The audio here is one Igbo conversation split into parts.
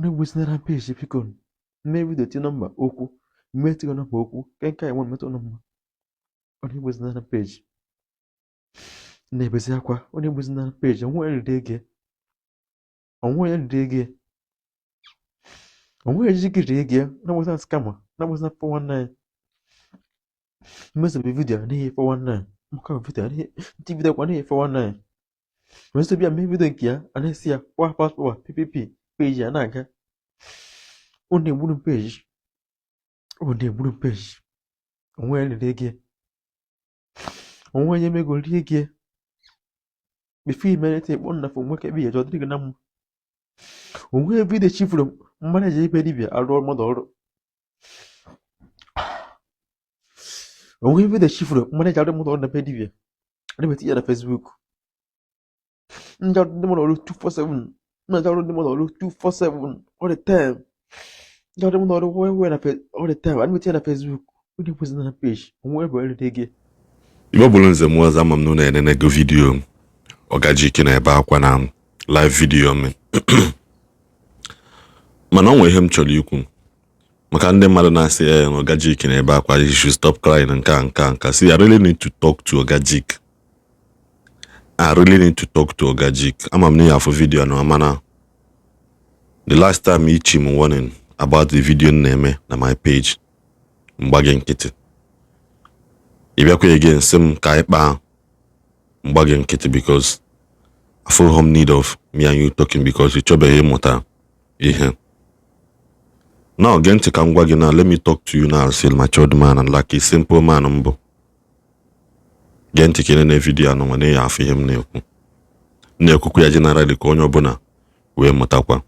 onye bụzinara peji biko mme vidio ti nọmba okwu mmetigo nọmba okwu nke enwe mmetụ nọmba onye bụzinara peji na-ebezi akwa onye bụzinara peji onwe riri ege onwe ejigiri ege na bụzina skama na bụzina 419 mmezobe vidio n'ihi 419 maka vidio n'ihi ntị vidio kwa n'ihi 419 mmezobe ya mee vidio nke ya anesi ya kwa paspọt ppp peji ya na-aga ọ na-egburu peji onwe riri ege onwe onye mego rie ege before imerete ikpọ nna fọ nwoke ebe ya jọ dịrị na mma onwe vidio chifuru mmadụ eji ibe dibịa arụ mmadụ ọrụ onwe vidio chifuru mmadụ eji arụ mmadụ ọrụ na be dibịa adịbeti ya na Facebook ndị ọrụ ndị mmadụ ọrụ 247 ndị ọrụ ndị mmadụ ọrụ 247 all the time ndị ọrụ mmadụ ọrụ wewe na all the time adịbeti ya na Facebook onye bụzi na page onwe ebe erite gị Igbo bụrụ nze mụọ ọzọ ama m nụ na-enene vidio Oga Jik na-ebe akwa na live video m mana ọ nwe ihe m chọrọ ikwu maka ndị mmadụ na-asị Oga Jik na-ebe akwa you should stop crying nka see I really need to talk to Oga Jik. Oga Jik. Ama m na afọ video na mana the last time Ishi m warning about the video na-eme na my page mgbage nkịtị ịbịakwa again sị m ka ịkpa mgbage nkịtị because I feel home need of me and you talking because you chọbeghị ịmụta ihe. Now again to come now, let me talk to you now as a matured man and like a simple man mbụ. Again to kene video anọ nwane ya afọ ihe m na-ekwu. Na-ekwukwu ya generally ka onye ọbụla wee mụtakwa.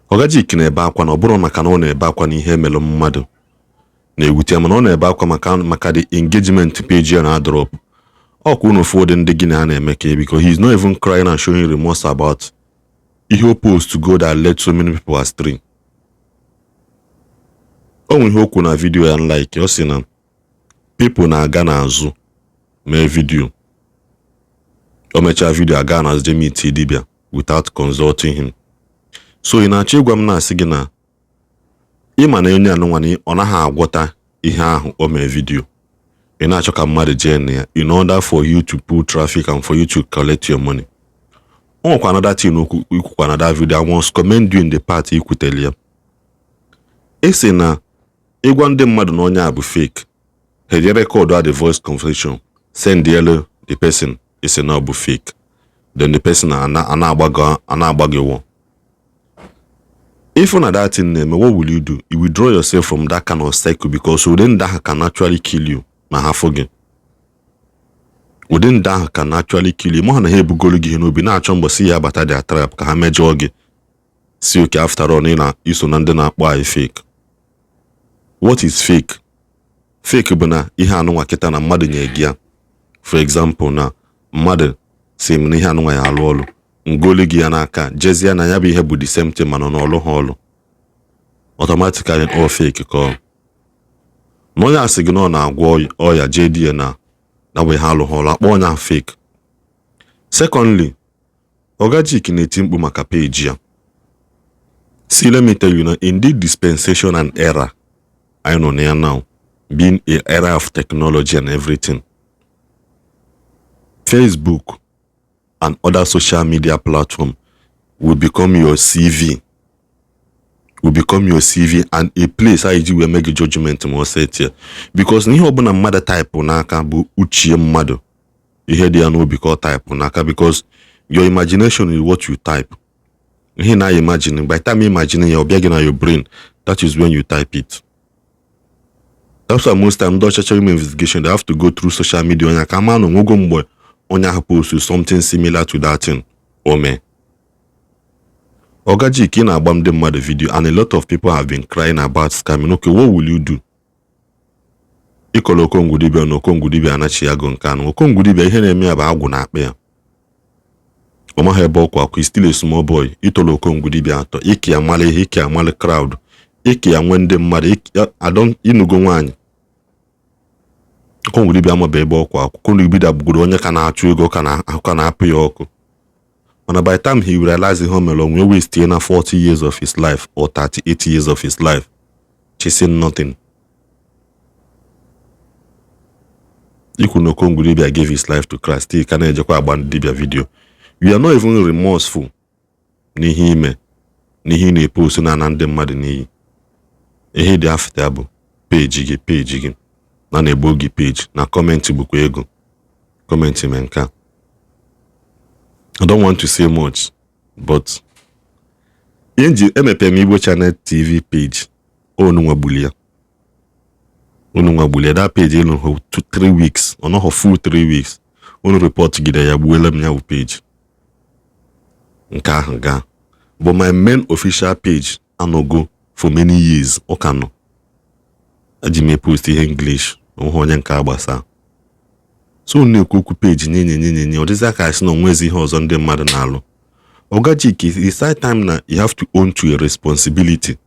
Oga Jik na-ebe akwa na ọ bụrụ maka na ọ na-ebe akwa n'ihe melụ mmadụ na-ewute mana ọ na-ebe akwa maka the engagement page ya na drop. Ọ kwa unu ụfọdụ ndị gị na eme ka because he is not even crying and showing remorse about ihe o post to go that led so many people astray. O nwe ihe okwu na video ya like ọ sị na people na-aga n'azụ mee video. O mechaa video aga n'azụ je meet dibịa without consulting him. So ị na-achọ ịgwa m na-asị gị na ịma na onye anụnwa ọ naghị agwọta ihe ahụ o mee video. Ị na-achọ ka mmadụ jee na ya in order for you to pull traffic and for you to collect your money. O nwekwa another thing ikwukwa na that video I must commend you in the part ikwuteli ya. Esi na ịgwa ndị mmadụ na onye a bụ fake. He dey record the voice conversation. Send the person isi na ọ bụ fake. Then the person ana-agbaghị wọ. If na that thing name, what will you do? You withdraw yourself from that kind of cycle because within that can actually kill you. Ma ha foge. Within that can actually kill you. Mo na he bugolo gị n'obi na-achọ mgbọsị ya bata the trap ka ha mejọ gị. Si okay after all na iso na ndị na-akpọ anyị fake. What is fake? Fake bụ na ihe anụnwa kịta na mmadụ nye gị ya. For example na mmadụ si m na ihe anụnwa ya alụ ọlụ. Ngoli gị ya n'aka jezie na ya bụ ihe bụ the same thing mana n'ọlụ ha ọlụ. Automatically all fake ka ọ. Na onye asị gị na ọ na-agwọ ọya JDA na we ha alụ ha ọlụ akpọ onye fake. Secondly, Oga Jik na-eti mkpu maka page ya. See, let me tell you now, in this dispensation and era I know now, being an era of technology and everything, Facebook and other social media platforms will become your CV. And a place how you will make a judgment more set here. Because ni obuna mother type n'aka bụ uchie mmadụ. Ihe dị ya no because type n'aka because your imagination is what you type. Ihe na imagine by the time you imagine your obiagi na your brain, that is when you type it. That's why most time those social investigation they have to go through social media onya ka ma no nwogo mgbe onya post something similar to that thing o me. Oga Jik na-agba ndị mmadụ video and a lot of people have been crying about scamming. Okay, what will you do? Ikolo okongudibia na okongudibia anachi yago nkanu. Okongudibia ihe na-eme ya bụ agwụ na akpa ya. Omaha ebe ọkwa akwa still a small boy. Itolo okongudibia atọ. Iki ya male ihe, iki ya male crowd. Iki ya nwe ndị mmadụ. Inugo nwaanyị. Okongudibia amabe ebe ọkwa akwa. Okongudibia bugoro onye ka na-achụ ego ka na-apụ ya ọkụ. And by the time he realized the home along, we wasted 40 years of his life or 38 years of his life chasing nothing. Ikunokongu Dibia gave his life to Christ. He can't abandon Dibia video. We are not even remorseful. Nihi ime. Nihi ne post na nande mmadụ n'iyi. Ehe dị after abụ page gị na na-ebo gị page na comment bụkwa ego. Comment menka. I don't want to say much, but Yenji MPM Igbo Channel TV page. Onu nwabulia. That page in 3 weeks, or not full 3 weeks. Onu report gida ya buwele mnya page. Nka. But my main official page anogo for many years. Okano. Ajime post ihe English. Onye nka agbasa. So na-ekwu page nye ọ dịzị aka asị na onwezi ihe ọzọ ndị mmadụ na-alụ. Oga Jik, it's high time na you have to own to a responsibility.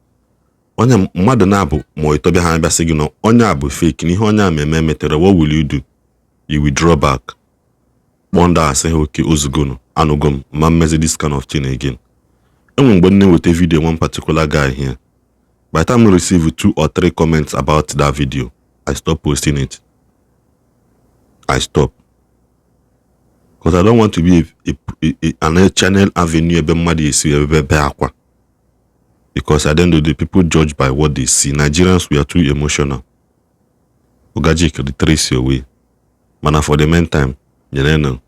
Onye mmadụ na-abụ ma itobịa ha abịasị gị na onye a bụ fake na ihe onye a metere, what will you do? You withdraw back. Kpọnda asị ha oke ozugonu anụgo m ma mmezi this kind of thing again. Enwe mgbe na-eweta video one particular guy here. By the time I receive 2 or 3 comments about that video, I stop posting it. I stop. Because I don't want to be an channel avenue ebe mmadụ esi ebe akwa. Because at the end of the day, people judge by what they see. Nigerians, we are too emotional. Oga Jik could trace your way. Mana for the meantime, you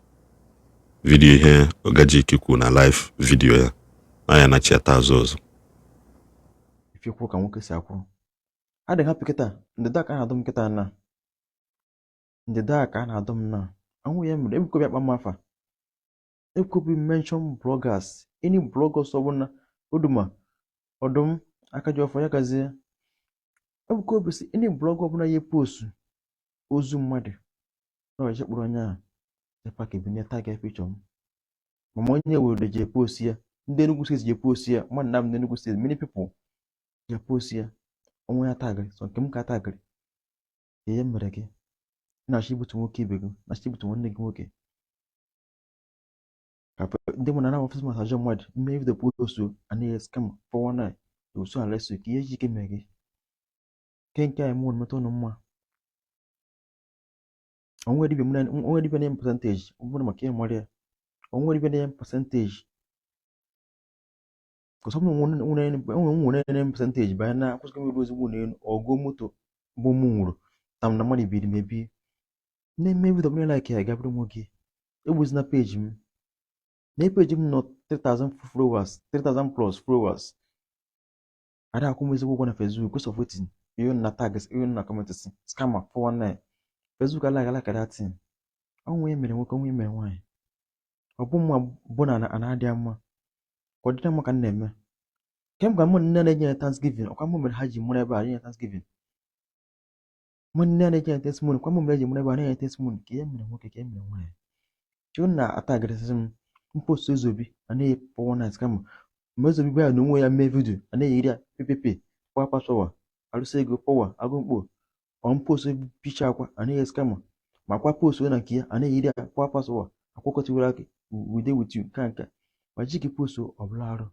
video here, Oga Jik na live video here. I na chata zozo. If you walk and walk Isiagu, I don't happy kita. In the dark, I had them kita na. In the dark, I had them na. And we am able to be at my mafa. It could be mentioned bloggers. Any bloggers or one Uduma. Odum, akajo for yakazi. Ebe ko bisi any blogger ọbụla ye post ozu mmadụ. No je kpụrụ anya. Je pack bi ne tag picture m. Mama onye we de je post ya. Ndị Enugu State je post ya. Man na ndị Enugu State many people je post ya. Onwe ya tag so nke m ka tag. Ye mere gị. Na shi butu nwoke ibe gị, na shi butu nwanne gị nwoke. Ndị mụ na office ma sajọ mmadụ, mme if the post and scam for one night. So unless you can you make it. Can't carry more matono. Only the percentage. One of my only the percentage. Because someone won percentage by now was going to lose one or go moto bomur. The money bid maybe. Name maybe the money like I got monkey. It was not page him. They page him not 3,000 followers, 3,000 plus followers. Ada kumwezi kwa na Facebook because of waiting. You na tags, you na comments. Scammer for one night. Facebook like that thing. Onwe mere nwoke onwe mere nwanyị. Ọbụ mma bona na adị mma. Kwa dịta maka na-eme. Kem ka mụ nne na-enye Thanksgiving, ọkwa mụ mere ha ji mụrụ ebe a nye Thanksgiving. Mụ nne na-enye testimony, kwa mụ mere ji mụrụ ebe a nye testimony ka ihe mere nwoke ka ihe mere nwanyị. Chiyo na atagịrịsị m mpost ezobi anaghị for one night scammer. Mezo biba no nwe ya me video ana yiri ppp kwa pasowa alụsị ego power agụmkpo on post picture akwa ana yes scam ma kwa post na kia ana yiri kwa pasowa akwụkwọ tiwara gị we dey with you kanka ma jiki post ọbụlarụ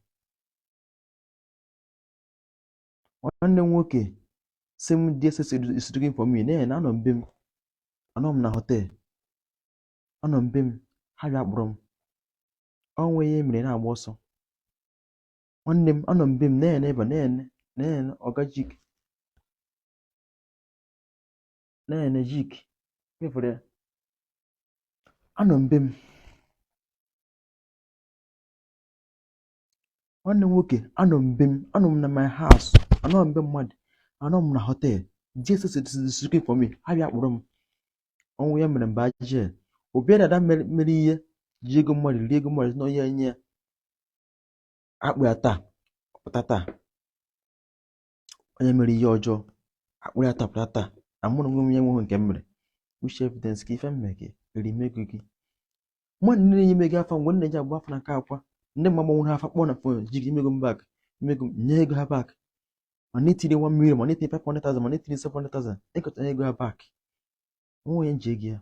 nwanne nwoke sim DSS is looking for me na anọ mbem anọ m na hotel anọ mbem ha bịa kpọrọ m onwe ya mere na agba ọsọ nwanne m anọ mbe m na-ene Oga Jik na-ene Jik mefere anọ mbe m nwanne nwoke anọ mbe m anọ m na my house anọ mbe mmadụ anọ m na hotel Jesus is looking for me ha bịa kpọrọ m ọnwụ ya mere mba je obi dada mere ihe ji ego mmadụ rie ego mmadụ na onye nye akpụ ya taa pụtata onye mere ihe ọjọọ akpụ ya tapụtata amụrụ nwe m nwe nke m mere uche evidence ka ife mme gị riri mego gị mmadụ niile nye mego afa mgbe nne ji agba afa na nke akwa ndị mma gbanwere ha afa kpọọ na fon ji gị imego m bak imego m nye ego ha bak ma na-etiri 1 million ma na-etiri 500,000 ma na-etiri 700,000 ekọtara ego ha bak onwe onye nje gị ya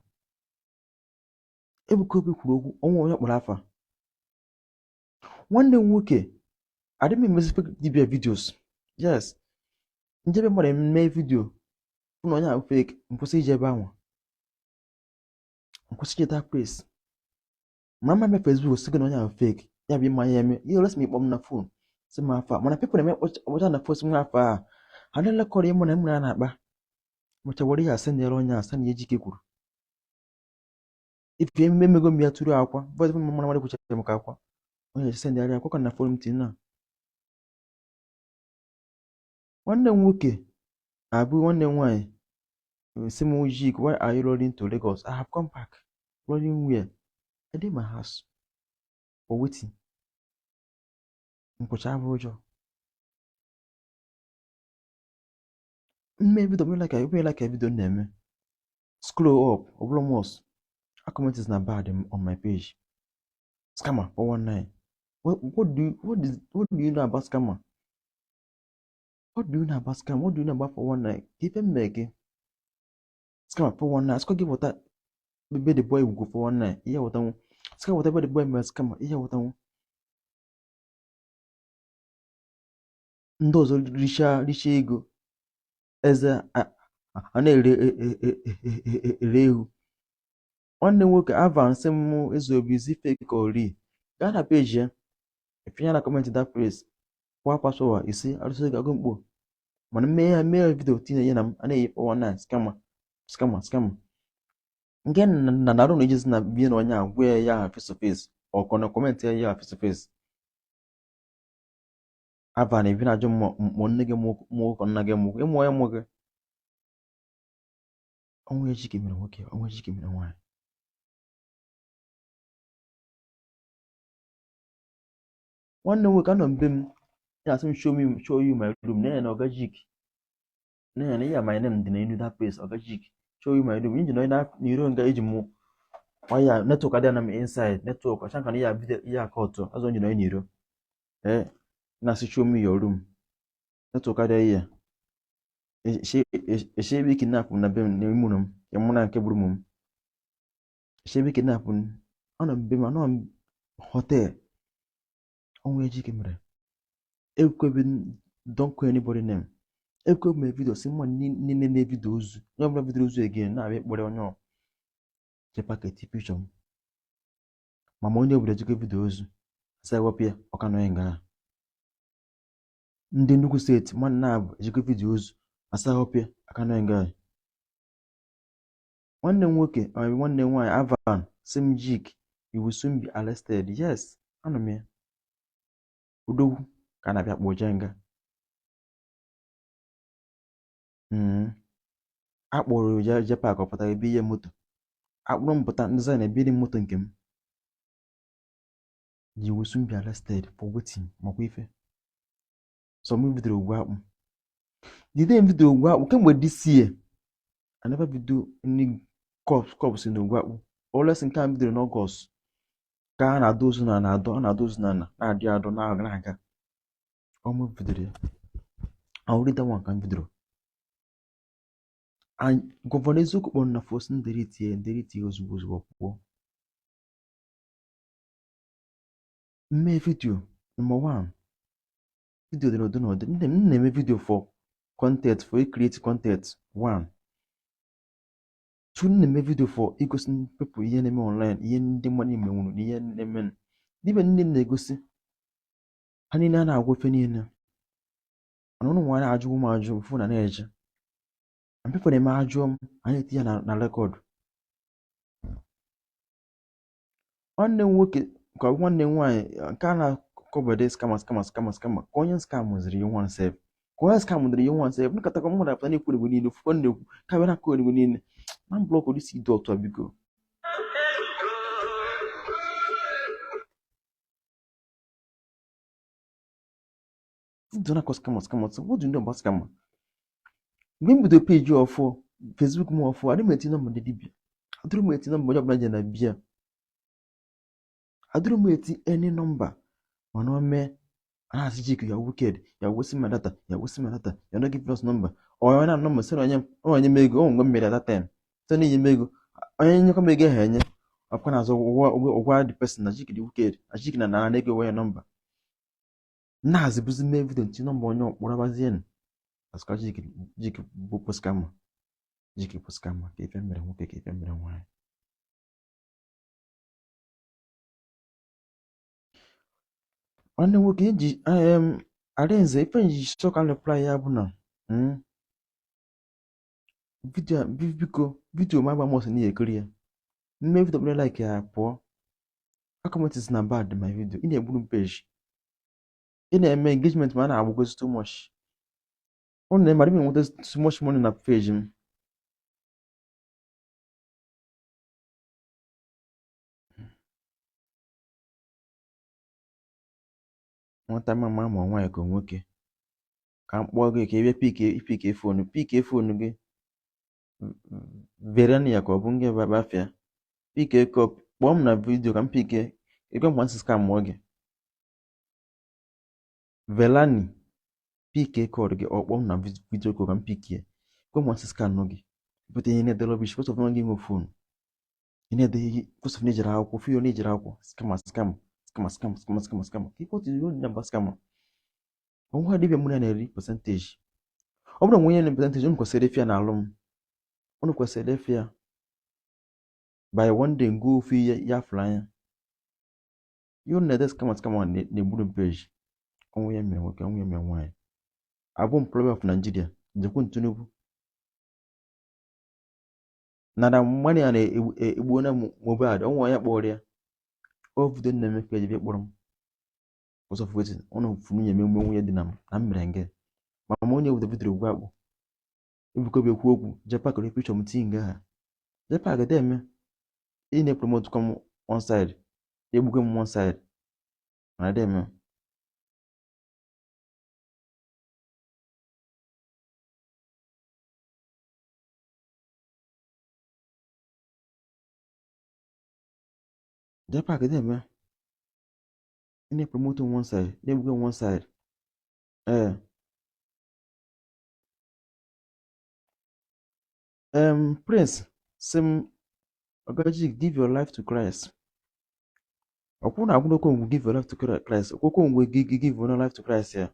Ebuka Obi kwuru okwu onwe onye kpọrọ afa Nwanne m nwoke adịghị m emezi fake dibia videos. Yes, njebe mmadụ eme video ụnụ onye ahụ fake, nkwụsị ije ebe ahụ, nkwụsị ije that place. Ma mma eme Facebook sị gị na onye ahụ fake, ya bụ ịma ya eme ihe olesi m ịkpọ m na fon sị m afọ a, mana people na-eme ọcha na fon sị m afọ a, ha na-elekọrọ ịmụ na mmiri a na-akpa mụcha were ya asị nyere onye asa na ihe Jike kwuru. Ife emego m ya tụrụ akwa bọdụ m mara mara kwuchara m ka akwa onye esi ndị arịa akwa ka na fon m tin na. Nwanne m nwoke abụ nwanne m nwaanyị sị m Jik, why are you rolling to Lagos? I have come back. Rolling where? I did my house. For waiting. Mkpocha abụ ụjọ. Mme video me like a video na-eme. Scroll up, ọbụla mos. A comment is not bad on my page. Scammer 419. What do you know about scammer? What do you know about scam? What do you know about 419? Give him again. Scammer 419. Let's go give what that baby the boy will go 419. Yeah, what I scam whatever the boy must scammer. Yeah, what I ndozo risha ego. Eze a na-ere ewu. Nwanne nwoke avance m ezobizi fake ori. Gaa na page ya. Efinya na comment that place. Kwa password isi arụsị gago mkpo. Mana mee video tinye ya na m ana-eyi 419 scammer. Nke na narụ na ejizi na bie na onye a gwa ya face to face. Ọkọ na comment ya face to face. Ava na ebi na ajụ mụ nne gị mụ ụkọ nna gị mụ ịmụ ya mụ gị. Onwe Jike mere nwoke, onwe Jike mere nwaanyị. Nwanne nwoke anọ mbe m ya asị m show you my room. Na Oga Jik. Na ya my name dị na enu that place Oga Jik. Show you my room. Inji no na n'iro nga eji mụ. Waya network adịa na m inside network ọcha nka na ya video ya akọtọ azọ nji no n'iro. Na asị show me your room. Network adịa ya. Eshebe kidnap na be m na emu m ya mụ na nke buru m. Eshebe kidnap anọ mbe m anọ hotel. Onwe Jike mere. Ekwebe don't call anybody name. Ekwebe me video si mma nne na video ozu. Ya ọbụla video ozu again na abịa kpọrọ onye ọ. Je packet picture m. Mama onye obodo Jike video ozu. Asa ewepụ ya ọka nọ nga. Ndị Enugu steeti man na abụ Jike video ozu. Asa ewepụ ya aka nọ nga. Nwanne m nwoke nwanne m nwaanyị Avan sim Jik, you will soon be arrested. Yes, anọ m ya. Udogwu ka na-abịa kpọ jenga. Akpọrọ je park ọpụta ebe ihe moto. Akpọrọ m pụta ndị na ebe moto nke m. You will soon be arrested for waiting makwa ife. So m bidoro ogwu akpụ. Dide m bidoro ogwu akpụ kemgbe this year. I never video any cops in ogwu akpụ. Always nke a bidoro n'August. Ka a na-adọ ozu na na-adọ ozu na na-adị adọ na-aga. Ọmụ bidoro ya. Ahụrịta nwa ka m bidoro. Gọvanọ eziokwu kpọrọ na fosi nderiti ozugbo pụọ. Mme video number 1. Video dị n'ọdụ. M na-eme video for content, for create content 1. 2, na-eme video for igosi people ihe na-eme online, ihe ndị mmadụ menwuru na ihe na-eme. Dibe ndị na-egosi ha niile a na-agwa ofe niile. Mana ụnụ nwa na-ajụ m ajụ mfu na na-eje. And people na-eme ajụọ m anyị eti ya na rekọdụ. Nwanne m nwoke ka nwanne m nwaanyị nke a na-akọbede scammer ka onye scam ziri ihe nwa nsef. Ka onye scam dịrị ihe nwa nsef nkata ka mmadụ apụta na-ekwu egwu niile fụkọ na-ekwu ka bịa na-akọ egwu niile. Na blọkụ dị si dọtụ biko. Don't know scammer. So what do you know about scammer? When we do page you for Facebook more for I don't mean number the dibia. I don't mean number job na bia. I don't mean any number. One me as Jik, you're wicked, you're wasting my data, you're not giving us number. Or you're not number, so I may go on me at that time. So you may go. I come again. Of course, why the person as Jik the wicked, as Jik and I go away a number. nazi buzi mee video nti nọmba onye ọkpọrọ bazien asụka Jik bụ poskama Jik poskama ka ife mere nwoke ka ife mere nwaanyị. Nwanne nwoke eji Arinze ife nji chọka reply ya bụ na vidio ma agba mọs na ekiri ya mme vidio bụrụ like ya pụọ comment is na bad my video ị na-egburu page ị na-eme engagement ma a na-agbụgozi too much ọ na-eme m nweta too much money na page m. Nwata mama ma nwaanyị ka nwoke ka m kpọọ gị ka ị bịa pik fonu gị verania ka ọ bụ nke bafia pike kpọọ m na vidio ka m pike ego mgbe nsị skam mụọ gị velani pike kọd gị ọ kpọọ m na vidio ka m pikie ego mgbe nsị skam nụ gị bute ihe na-edelo bish kosof nwa gị nwe fonu ị na-ede kosof na ejere akwụkwọ fiyo na ejere akwụkwọ skama ka ịkpọtụ iru na mba skama ọnwa dibịa mụ na-eri percentage ọ bụrụ nwe nye percentage unu kwesịrị efia na alụ m unu kwesịrị efia by one day go ofu ya fụrụ anya ihe na-ede skama na-egburu m page ọnwụ ya mere nwoke ọnwụ ya mere nwaanyị abụ m problem of Nigeria njekwu Tinubu nara mmanụ ya na-egbuo na Mohbad ọnwụ onye kpọrọ ya o vidio na-eme page bịa kpọrọ m ụzọ fụweti ọnụ funu ya emegbu nwunye dị na mere nge ma onye obodo vidio gwa akpụ ebukobe ekwu okwu jepak repichọ m tii nga ha jepak deme ị na-epromote kom one side egbugo m one side mana deme jepak deme ị na-epromote one side na-egbugo one side Prince sim Oga Jik give your life to Christ. Ọkwụ na agwụrụ okwu give your life to Christ. Okwu ngwe give your life to Christ ya.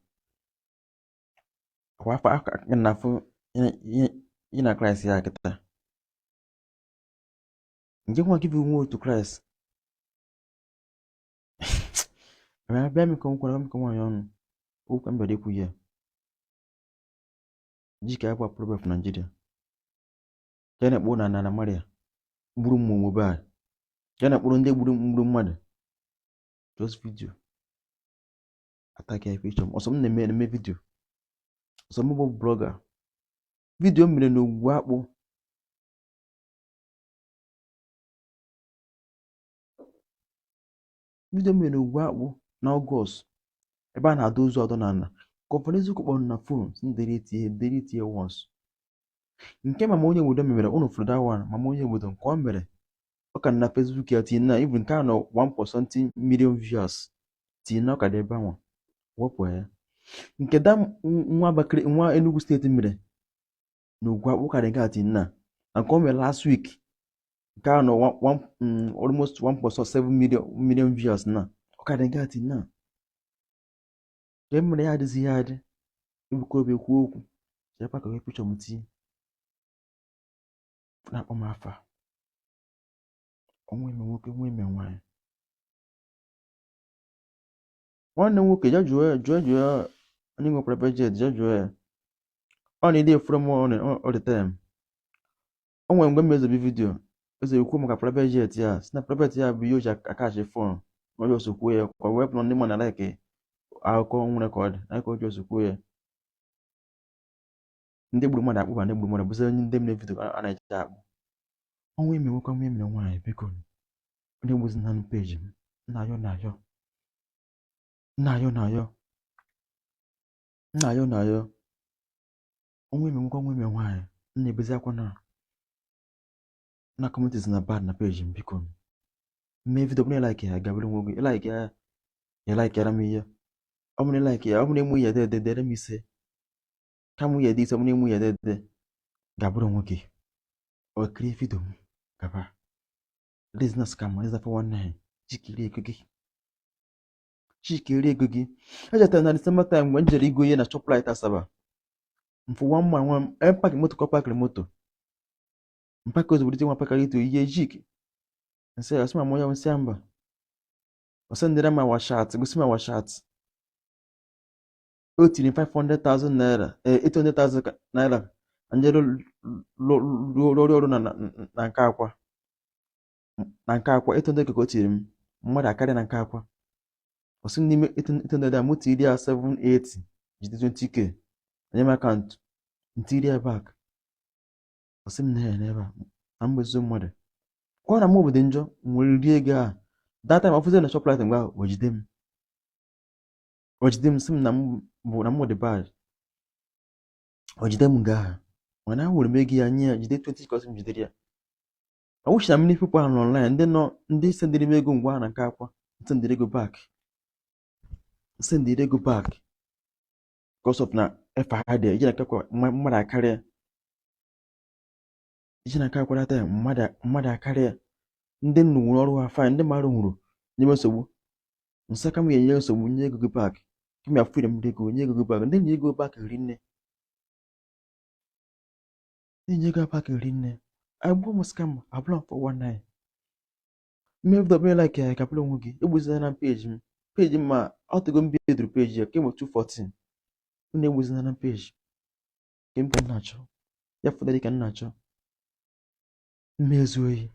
Ọkwa afọ aka na afọ ị na Christ ya kịta. Nje nwa give you to Christ. Abịa m ka nkwara m ka nwaanyị ọnụ. Okwu mbede ekwu ya. Jik abụọ problem of Nigeria. Jana kpụ na Maria gburu mmụ Mohbad jana kpụrụ ndị gburu mmadụ just video ataki ya picture ọsọ m na-eme video ọsọ m bụ blogger video mere na ogwu akpụ na Ọgọst ebe a na-adọ ozu adọ na ana kọmpanị kpọrọ na fon ndere tie once nke mama onye obodo mere unu fụrụ that one mama onye obodo nke ọ mere ọ ka na Facebook ya tinye na even nke a nọ 1% million viewers tinye na ọ ka dị ebe ahụ wepụ ya nke da nwa Enugu steeti mere na ogwu akpụ ka dị ga tinye na nke ọ mere last week nke a nọ almost 1.7 million viewers na ọ ka dị ga tinye na nke mere ya adịghị ya adị ebuka obi ekwu okwu chekwa ka pichọ m tinye na-akpọ m afa onwe ime nwoke nwe ime nwaanyị nwanne nwoke jụọ onye nwe private jet jụọ ya ọ na ide from all the time o nwere mgbe m mezobi vidio eze ekwu maka private jet ya si na private ya bụ ihe o ji akachi fon na onye osokwuo ya ka wepụ na ndị mmadụ na-like akụkọ nwere ka ọ dị na ka o ji osokwuo ya ndị gburu mmadụ akpụba ndị gburu mmadụ bụzi ndị mere vidio a na-eji akpụ ọnwa ime nwoke ọnwa emere nwaanyị biko onye gbuzi na peji m na-ayọ ọnwa ime nwoke ọnwa ime nwaanyị na-ebezi akwa na communities na bad na peji m biko mee vidio bụrụ like ya gabere nwoke like ya like yara m ihe ọ bụrụ like ya ọ bụrụ emu ya dere m ise ka mụ ya dị ise ọ bụrụ emu ya dede gabere nwoke ọ kiri vidio m gaba business scam is for one night. Jikiri cookie. Chike eri ego gị. Echetara na December time mgbe m jere igo ihe na Shoprite Asaba. Mfụ one man one pakị moto ka pakịrị moto. Mpaka ozugbo nwa pakịrị ito Oga Jik. Nsị asị ma mụ ya nsị mba. Ọsị ndịra ma washat, gosi ma washat. O tiri 500,000 naira, 800,000 naira. Njere rụọ ọrụ na nke akwa. Na nke akwa 800 ka o tiri m. Mmadụ akarịa na nke akwa. Ọsị n'ime 800 a mụ tiri ya 780 jide 20k. Anye m akaụntụ ntiri ya back. Ọsị m na ya n'ebe a na mgbezo mmadụ. Ọ na m obodo njọ nwere rie ego a. That time ọfụzie na Shoprite mgbe ahụ ojide m sị m na m dị bad. Ojide m nga aha. Mana a were m ego ya nye ya jide 20 ka ọsị m jidere ya. I wish na many people are online ndị sendịrị m ego ngwa ahụ na nke akwa. Sendịrị ego back. Because of na efe ha dị iji na akakwa mmadụ akarịa. Iji na akakwa data ya mmadụ akarịa. Ndị nnu nwere ọrụ ha fine, ndị mmadụ nwụrụ nyebe nsogbu. Nsị aka m ga-enye nsogbu nye ego gị back. Kama afụrụ m ego nye ego gị back. Ndị nye ego back eri nne. Agbu m scam abụla for 19. Mmebe dọbịa like ya kapụla onwe gị. Egbuzina na page m. Page m ma ọtụgo m bidoro page ya kemgbe 214. Unu egbuzina na page. Nke m ka m na-achọ. Ya fụta dị ka m na-achọ. Mmezu oyi.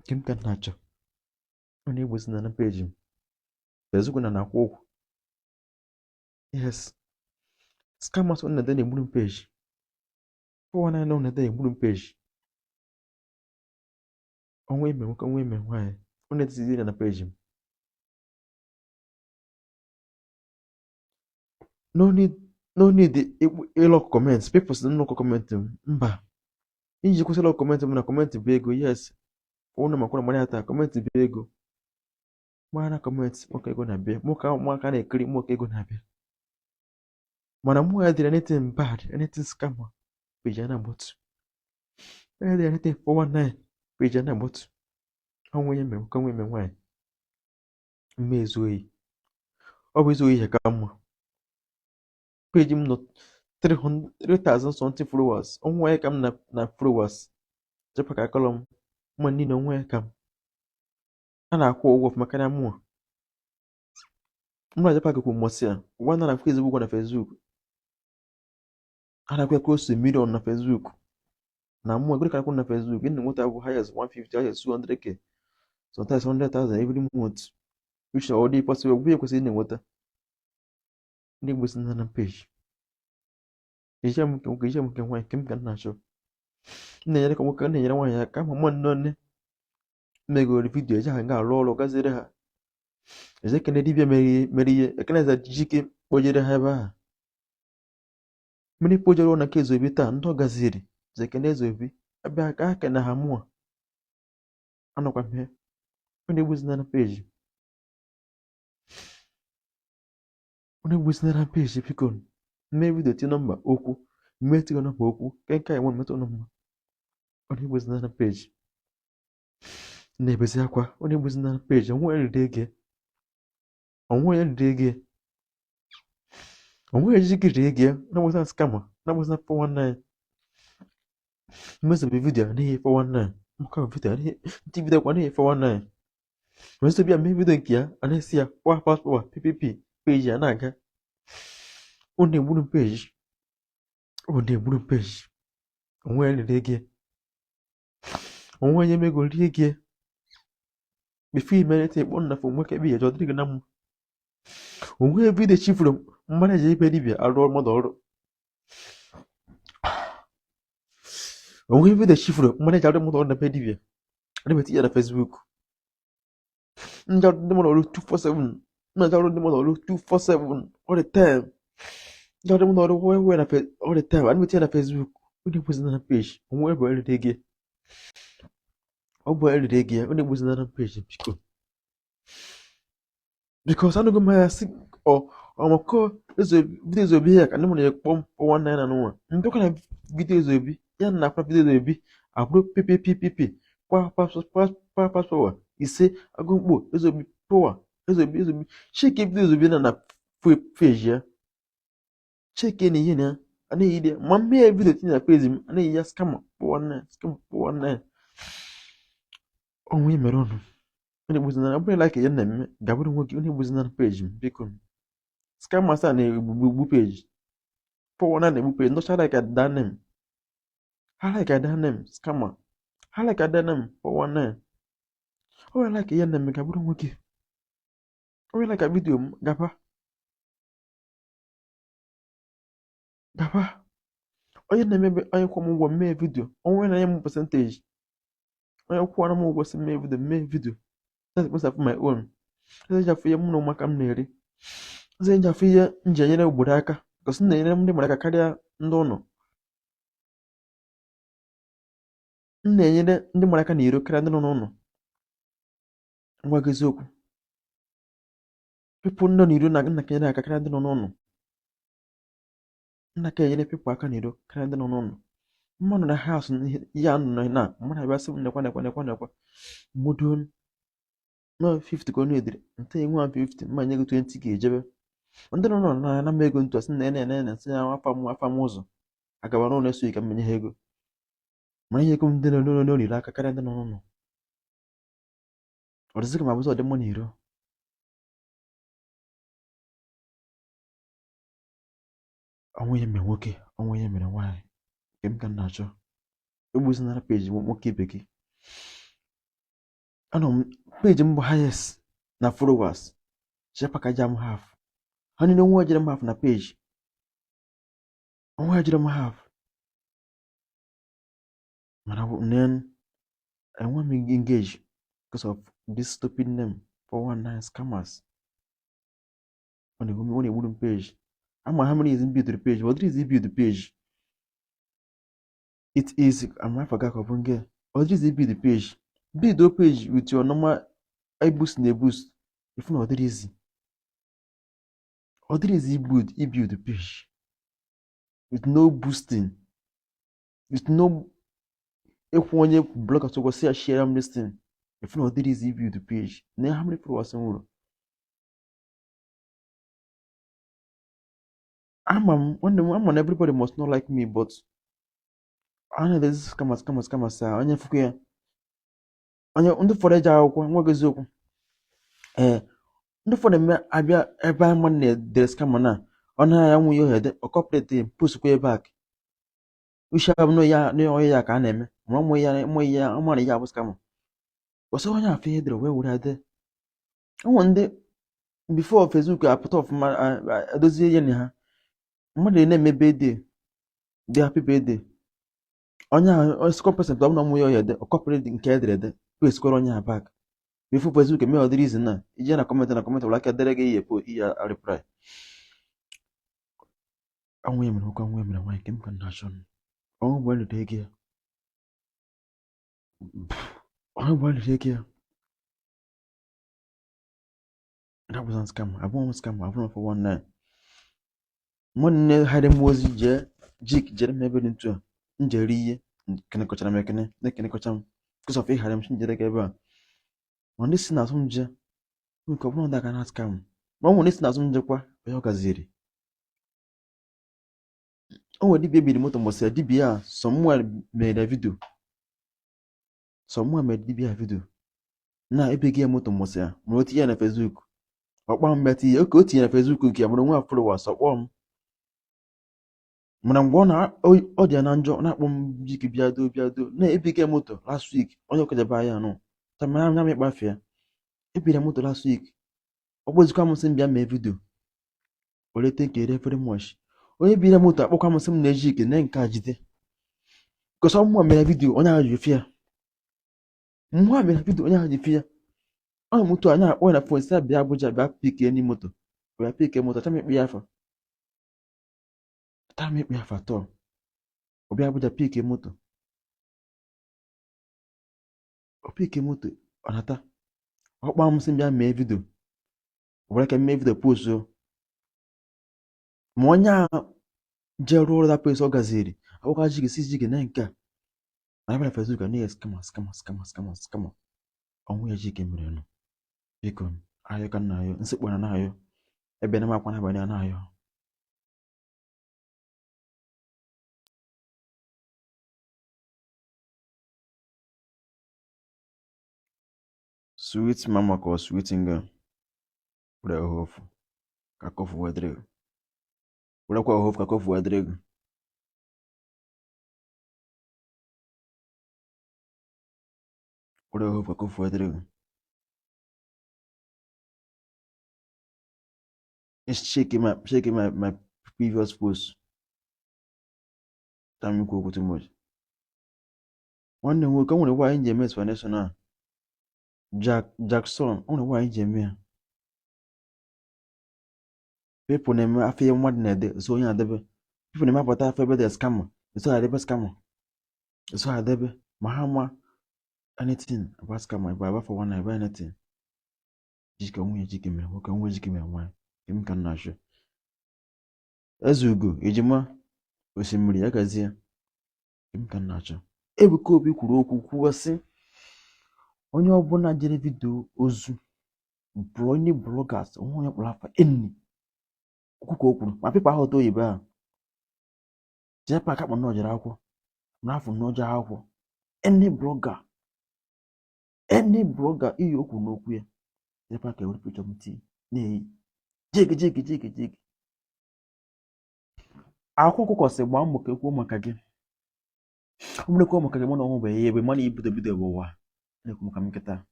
Nke m ka m na-achọ. Unu egbuzina na page m. Bezukwu na na-akwụ ụgwọ. Yes. Scammers on the day blue page. 419 on the day blue page. On women, why? On the CD on the page. No need the lock comments. People don't know comment. Mba. You could say comment on a comment bego. Yes. One of my money attack comment bego. Mana comments. Okay, gonna be. More can a cream. Okay, gonna be. Mana mụ ya did anything bad, anything scammer, page ya na-agbọtụ. Ya did anything 419, page ya na-agbọtụ. Onwe eme nwaanyị. Mme ezu oyi. Ọ bụ ezu oyi ya ka mma. Page m nọ 3,000 something followers. Onwe ya ka m na followers. Jepa ka akọlọ m. Mma niile onwe ya ka m. A na-akwụ ụgwọ maka na mụọ. Mma jepa ka kwụ mmọsị ya. Ụgwọ na Facebook ụgwọ na Facebook. A na-akwụ close to 1 million na Facebook. Na mụ egwere ka akwụ na Facebook. Gịnị nweta bụ highest 150, highest 200k. Sometimes 100,000 every month. Which are already possible. Bụ ekwesịrị na-enweta. Ndị Igbo si na page. Ije m nke nwaanyị nke m ka na-achọ. Na-enyere ka nwoke na-enyere nwaanyị aka ma mụ nne megoro vidiyo eji ha nga arụ ọrụ gaziere ha. Eze kene dibịa mere ihe ekene eze jike kpojere ha ebe ahụ. Mmiri kpojere ụlọ na nke Ezobi taa ndị ọ gaziri eze kene Ezobi ebe aka aka na ha mụọ. Anọkwa m ihe. Onye egbuzina na peji. Biko. Mme vidiyo ti nọmba okwu. Mme tigo nọmba okwu. Kenka enwe mmetụ nọmba. Onye egbuzina na peji. Na-ebezi akwa. Onye egbuzina na peji. Onwe eride ege. Onwe ejigiri ege. Na gbuzina scammer. Na gbuzina 419. Mmezobi vidiyo n'ihi 419. Maka vidiyo n'ihi. Nti vidiyo kwa n'ihi 419. Mmezobi ya mme vidiyo nke ya. Anesi ya. Power. PPP. Peji ya na-aga. Onye egburu peji. Onwe eride ege. Onwe onye mego rie ege. Before you meditate on the phone, be a jolly gnam. Onwe be the chief room, manage a baby, a role model. Onwe be the chief room, manage a model on the pedivia. Liberty at Facebook. Not the model 247. Not the model 247 all the time. Not the model where all the time. I'm with Facebook. When you was on a page, wherever every day. Ọ bụ eriri ego ya, ọ na-egbuzi na page biko. Because anụgo m ya si ọmụkọ vidiyo Ezobi ya ka ndị mụ na-ekpọ m 419 na n'ụwa. Mbịakwa na vidiyo Ezobi ya na akwa vidiyo Ezobi abụrụ PPP power ise agụmkpo ezobi power ezobi chike bido ezobi na page ya chike na ihe na anaghị ide ma mmee vidio tinye na page m anaghị ya scammer 419 onwe mere ọnụ onye gbuzina ọbụla like ya na-eme gabụrụ nwoke onye gbuzina na page m biko scammers a na-egbu page 419 na-egbu page ndọcha like that name ha like that name scammer ha like that name 419 onye like ya na-eme gabụrụ nwoke onye like vidio m gaba onye na-emebe onye kwụọ m ụgwọ mee vidio onwe na-enye m percentage onye kwụọra m ụgwọ si mee vidio that's because of my own eze njafụ ihe mụ na ụmụaka m na-eri eze njafụ ihe m ji enyere obodo aka gosi m na-enyere ndị mmadụ aka karịa ndị ụlọ m na-enyere ndị mmadụ aka na iro karịa ndị nọ n'ụlọ ngwa gị eziokwu pipụl nọ n'iro na nna kenyere aka karịa ndị nọ n'ụlọ nna ka enyere pipụl aka n'iro karịa ndị nọ n'ụlọ mmadụ na haus ihe anụ na mmadụ abịa sị m nekwa mmodo no 50 ka ọ na-edere nte enwe 50 mma nye gị 20 ga-ejebe ndị nọ n'ụlọ na m ego ntu asị na nsị ya afa m ụzọ agaba n'ụlọ esoghị ka mmenye ha ego mana ihe ego ndị nọ n'olile aka karịa ndị nọ n'ụlọ ọ dịzị ka ma bụzọ ọdịmma n'iro ọnwụ ihe mere nwoke ọnwụ ihe mere nwaanyị nke m ka m na-achọ egbuzinara peji nwoke ibe gị anọ m peji m bụ highest na followers chepaka jam half ha niile nwa jere m half na peji nwa jere m half mana then enwe m engage because of this stupid name 419 scammers ọ na-egburu m page ama how many is build the page what is build the page it is I forgot what is build the page build the page with your normal boost na boost if not what is build the page with no boosting with no onye blog to go share am this thing if not what is build the page now how many followers nwere I'm on everybody must not like me, but I know this scammers. Onye fuku ya. Onye ndị fọrọ eji akwụkwọ nwa eziokwu. Ndị fọrọ eme abịa ebe ama na der scammer na. Ọ na ya nwunye ohede o corporate post kwa back. Ishi abụ no ya na onye ya ka a na-eme. Ma ụmụ ya amara ya bụ scammer. Ọsọ onye afọ ihe dere wee were ade. Ụmụ ndị before Facebook apụta ọfụma edozie ihe na ha. Mmadụ na-eme birthday dị happy birthday onye ahụ sikọ pesent ọ bụla ụmụ ya ọhịa ọkọpụrụ nke ederede kwesịkwara onye a bak bifo Facebook eme ọdịrị izi na ije na kọmentị wụla aka dere gị ihe reply ọnwụ ya mere nwaanyị nke m ka na-achọ ọnwụ bụ elute ego ya ndabụzan scam abụọ scam abụrụ 419 nwanne harị m ozi jik jere m ebe dị ntu a njere ihe kenekọchara m ekene na-ekenekọcha m kụsọf ịghara m njere gị ebe a ma ndị si n'azụ m je nke ọ bụrụ na aka na skam ma ọ nwere ndị si n'azụ m jekwa onye ọ gaziri o nwere dibịa ebiri moto mbọsị ya dibịa a sọmụa mere vidio na ebeghị ya moto mbọsị ya mụrụ otinye ya na Facebook ọkpọ m bịa tinye oke o tinye na Facebook nke ya mụrụ nwa followers ọkpọ m mana mgbe ọ dị ya na njọ na-akpọ m jik bịado na-ebiga moto last week onye ọkọjaba ya nụ tamanya m ịkpafe ya ebiri moto last week ọ gbozikwa m sị m bịa mee vidio olete nke very much onye biri moto akpọkwa m sị m na-eji ike na nke a jide kọsọ mmụọ mere vidio onye ahụ ji fia ọ moto anya akpọ na fon si bịa Abuja bịa pike ni moto tamekpe ya afa tọ ọbịa Abuja pike moto ọ nata ọkpa m sị bịa mee vidio were ka mee vidio post ma onye a je rụọ ọrụ da pes ọ gaziri Oga Jik si jik na nke a I bịara Facebook a na scammer. Ọnwụ ya Jik mere nụ. Biko, ayọ ka nna ayọ, nsikpọ na ayọ. Ebe na makwa na banya na ayọ. Sweet mama ka sweet nga. Ure hofu. Ka kofu wedrego. Ure kwa hofu ka kofu wedrego. Ure hofu ka kofu wedrego. It's shaking my previous post. Time you go too much. One day we'll come on the why in James for national. Jackson on the why in James. People name I feel more than a day, so yeah, debe. People name about that favorite scammer. So I debe scammer. So I debe. Mahama anything about scammer. Baba for one I buy anything. Jik onwe Jik me. What can we Jik me why? Him can not show. As you go, Ejima. Osimiri ya gazie. Him can not show. Ebuka Obi kwuru okwu kwuo sị onye ọbụla jere vidio ozu ndị bloggers onye kpọrọ afa enyi okwu ka o kwuru ma pepa ahụ to oyibo a jepa aka kpọ n'ọjara akwụkwọ n'afọ n'ọjara akwụkwọ any blogger iyi okwu n'okwu ya jepa ka ewere picture m tii na-eyi jig akwụkwọ kọsị gbaa mbọ ka ekwuo maka gị ụmụnekwu maka gị mụ na ọnwụ bụ ebe mana ibido bido bụ ụwa na-ekwu maka m nkịta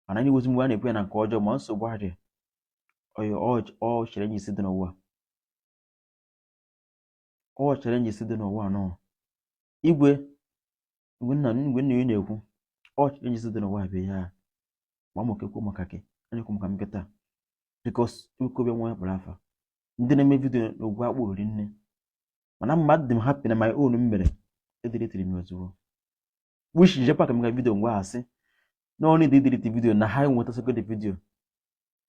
mana anyị wozi mgbe a na-ekwu ya na nke ọjọọ ma nsogbu adị ọ chere enyi isi dị n'ụwa nọ igwe nna ya na-ekwu ọ chere enyi isi dị n'ụwa bụ ya ma mụ ka ekwu maka gị na-ekwu maka m nkịta bikos ekobịa nwa ya kpara afa ndị na-eme vidio n'ogwu akpụ ori nne mana mmadụ dị m happy na my own m mere ediretiri m ozugbo wish jepa ka m ga vidio ngwa asị na only dị delete video na ha nweta soko the video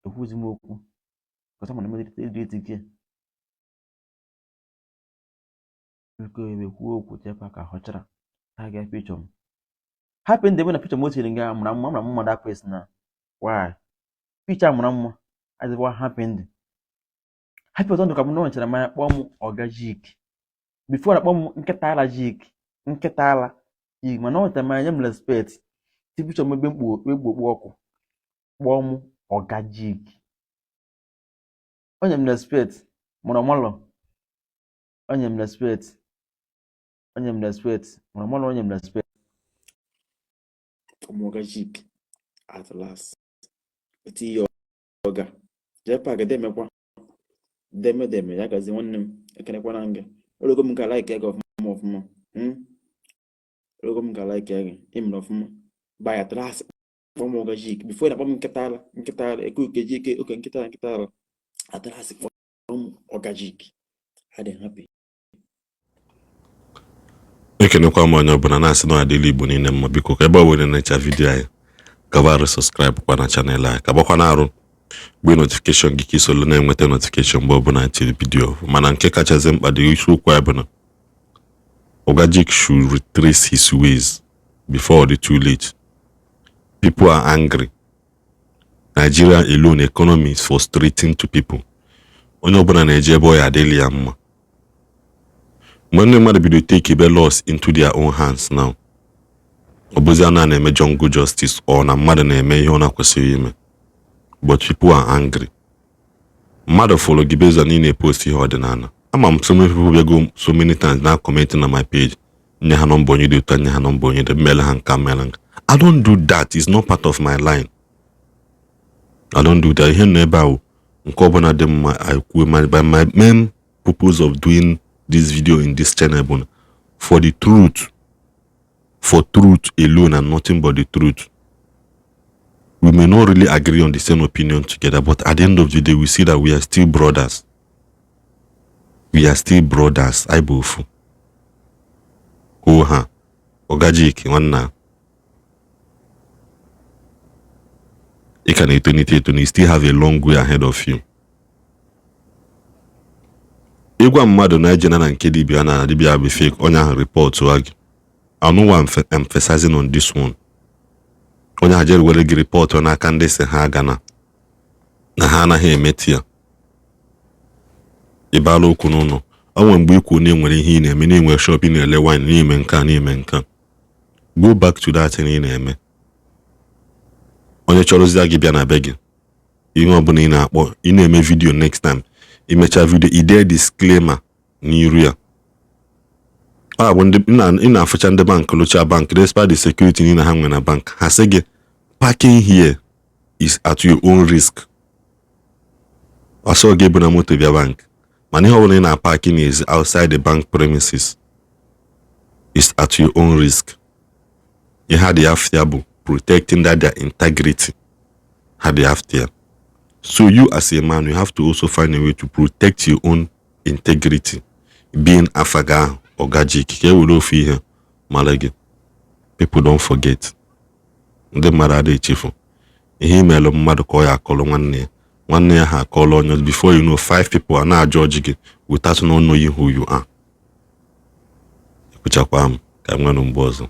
ekwuzi m okwu kọsa mana m delete ike biko ebe kwuo okwu jepa ka họchara ha ga picture m happy ndị na picture m otiri nga amara mma mmadụ akwes na why picture amara mma azịwa happy ndị happy ọzọ ndụ ka m na nchara manya kpọọ m Oga Jik before akpọ m nkịta ala Jik mana ọ nwetara manya m respect tipichọ m ebe mkpu ọkụ kpọọ m Oga Jik onye m respect mụrụ ọmalọ onye m respect mụrụ ọmalọ onye m respect Oga Jik at last eti ya ọga jepa ga demekwa deme ya gazi nwanne m ekenekwa na nga ologo m ka like ego ọfụma ologo m ka like ego imere ọfụma by at last kpọm Oga Jik before na kpọm nkịta ala eke oke Jik oke nkịta ala at last kpọm Oga Jik I dey happy. Ekenekwa m onye ọbụla na-asị na adịla Igbo niile mma biko ka ebe ọ were na-echa vidio anyị gabara subscribe kwa na channel anyị ka gbakwa na-arụ gbe notification gị ka isolu na-enweta notification mgbe ọbụla tiri vidio mana nke kachasị mkpa dị isiokwu anyị bụ na Oga Jik should retrace his ways before it's too late. People are angry. Nigeria alone economy is frustrating to people. Onye ọbụla na-eje ebe ọ ya adịla ya mma. Mgbe ndị mmadụ bido take ebe laws into their own hands now, ọ bụzi na na-eme jungle justice ọ na mmadụ na-eme ihe ọ na-kwesịrị ime. But people are angry. Mmadụ follow gị based on ị na-epost ihe ọdịnala. Ama m so many people go so many times now commenting on my page. Nye ha nọmba onye dị ụtọ, nye ha nọmba onye dị mmele ha nka mmele nka. I don't do that. It's not part of my line. I don't do that. Ihe n'ebe ahụ nke ọbụla dị mma I kwuo by my main purpose of doing this video in this channel bụ for the truth. For truth alone and nothing but the truth. We may not really agree on the same opinion together, but at the end of the day, we see that we are still brothers. We are still brothers. I bofu. Oha. Oga Jik, nwanna. You can you still have a long way ahead of you. Igwa mmadụ na ejena na nke dibia na dibia bụ fake onye ahụ report agi. emphasizing on this one. Onye ha jere were gị report n'aka ndị si ha gana na ha anaghị emeti ya. Ịbala okwu n'ụlọ. Ọ nwere mgbe ikwu na enwere ihe ị na-eme na enwere shop ị na-ele wine n'ime nka. Go back to that thing ị na-eme. Onye chọrọzi gị bịa na be gị. Ihe ọbụla ị na-akpọ, ị na-eme video next time. Imecha video, ide disclaimer n'iru ya. Bụ ndị ị na-afụcha ndị bank locha bank despite the security niile ha nwe na bank. Ha sị gị, parking here is at your own risk. Ọsọ gị bụ na moto bịa bank. Mana ihe ọbụla ị na-parking is outside the bank premises. Is at your own risk. You had the after bụ protecting their integrity. Had the after. So you as a man, you have to also find a way to protect your own integrity. Being afaga Oga Jik, people don't forget. Ndị mmadụ adịghị echefu. Ihe email mmadụ ka ọ ya akọrọ nwanne ya ha akọrọ onye, before you know 5 people are now judge gị without not knowing who you are. Ekwuchakwa m ka m nwere mgbe ọzọ.